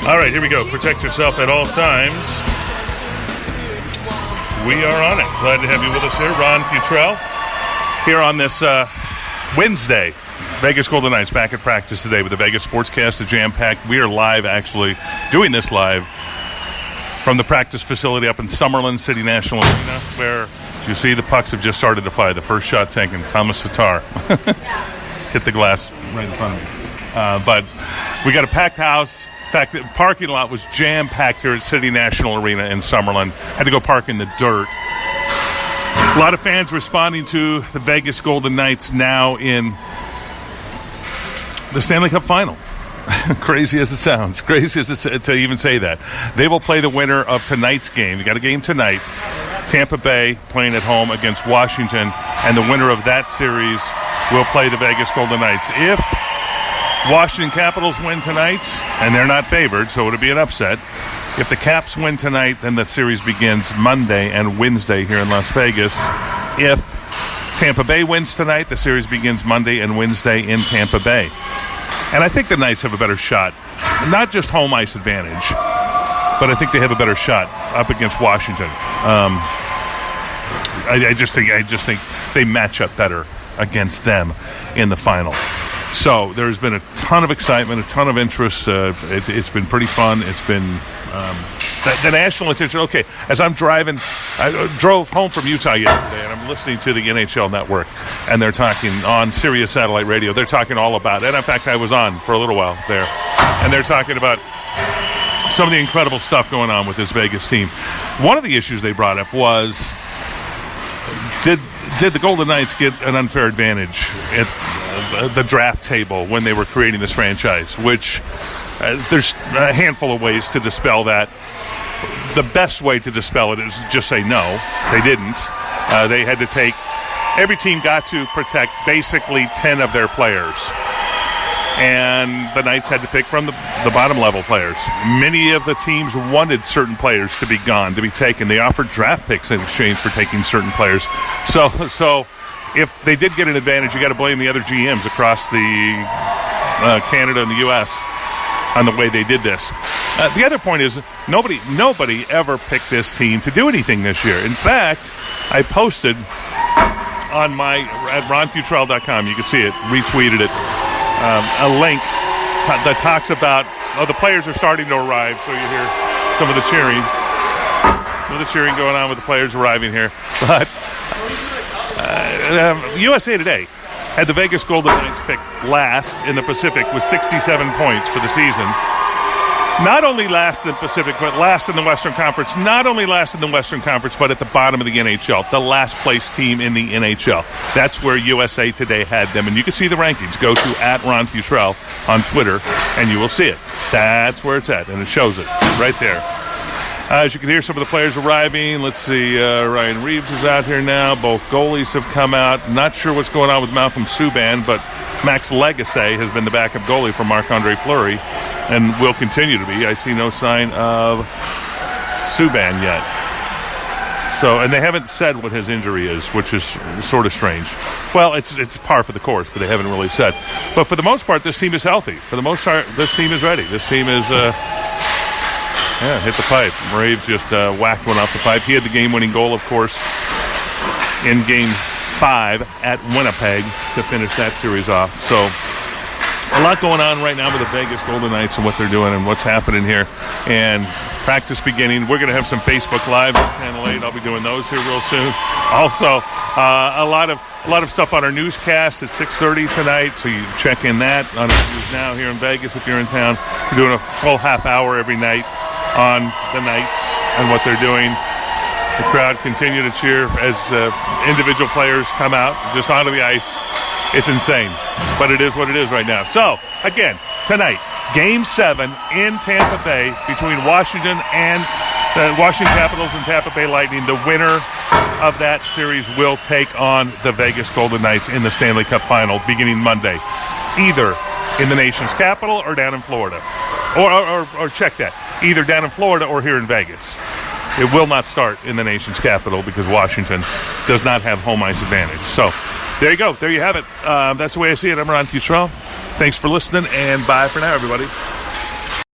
All right, here we go. Protect yourself at all times. We are on it. Glad to have you with us here. Ron Futrell here on this Wednesday. Vegas Golden Knights back at practice today with the Vegas Sportscast, jam-packed. We are live, actually, doing this live from the practice facility up in Summerlin City National Arena, where, as you see, the pucks have just started to fly. The first shot taken, Thomas Tatar hit the glass right in front of me. But we got a packed house. In fact, the parking lot was jam-packed here at City National Arena in Summerlin. Had to go park in the dirt. A lot of fans responding to the Vegas Golden Knights now in the Stanley Cup Final. Crazy as it sounds. Crazy as it to even say that. They will play the winner of tonight's game. You got a game tonight. Tampa Bay playing at home against Washington. And the winner of that series will play the Vegas Golden Knights. If Washington Capitals win tonight, and they're not favored, so it'll be an upset. If the Caps win tonight, then the series begins Monday and Wednesday here in Las Vegas. If Tampa Bay wins tonight, the series begins Monday and Wednesday in Tampa Bay. And I think the Knights have a better shot. Not just home ice advantage, but I think they have a better shot up against Washington. I just think they match up better against them in the final. So there's been a ton of excitement, a ton of interest. It's been pretty fun. It's been the national attention. Okay, as I'm driving, I drove home from Utah yesterday, and I'm listening to the NHL Network, and they're talking on Sirius Satellite Radio. They're talking all about it. And in fact, I was on for a little while there, and they're talking about some of the incredible stuff going on with this Vegas team. One of the issues they brought up was, did the Golden Knights get an unfair advantage at the draft table when they were creating this franchise, which there's a handful of ways to dispel that. The best way to dispel it is just say no, they didn't. They had to take, every team got to protect basically 10 of their players. And the Knights had to pick from the bottom level players. Many of the teams wanted certain players to be gone, to be taken. They offered draft picks in exchange for taking certain players. So if they did get an advantage, you got to blame the other GMs across the Canada and the U.S. on the way they did this. The other point is nobody ever picked this team to do anything this year. In fact, I posted on at ronfutrell.com, you can see it, retweeted it, a link that talks about, the players are starting to arrive, so you hear some of the cheering going on with the players arriving here. But USA Today had the Vegas Golden Knights picked last in the Pacific with 67 points for the season. Not only last in the Pacific, but last in the Western Conference. Not only last in the Western Conference, but at the bottom of the NHL. The last place team in the NHL. That's where USA Today had them. And you can see the rankings. Go to @RonFutrell on Twitter, and you will see it. That's where it's at, and it shows it right there. As you can hear, some of the players arriving. Let's see, Ryan Reeves is out here now. Both goalies have come out. Not sure what's going on with Malcolm Subban, but Max Legacy has been the backup goalie for Marc-Andre Fleury and will continue to be. I see no sign of Subban yet. So, and they haven't said what his injury is, which is sort of strange. Well, it's par for the course, but they haven't really said. But for the most part, this team is healthy. For the most part, this team is ready. This team is... hit the pipe. Reeves just whacked one off the pipe. He had the game-winning goal, of course, in Game 5 at Winnipeg to finish that series off. So a lot going on right now with the Vegas Golden Knights and what they're doing and what's happening here. And practice beginning. We're going to have some Facebook Live on Channel 8. I'll be doing those here real soon. Also, a lot of stuff on our newscast at 6:30 tonight. So you check in that on News Now here in Vegas if you're in town. We're doing a full half hour every night on the Knights and what they're doing. The crowd continue to cheer as individual players come out just onto the ice. It's insane, but it is what it is right now. So, again, tonight, Game 7 in Tampa Bay between Washington and the Washington Capitals and Tampa Bay Lightning. The winner of that series will take on the Vegas Golden Knights in the Stanley Cup Final beginning Monday, either in the nation's capital or down in Florida. Or check that, either down in Florida or here in Vegas. It will not start in the nation's capital because Washington does not have home ice advantage. So there you go. There you have it. That's the way I see it. I'm Ron Futrell. Thanks for listening, and bye for now, everybody.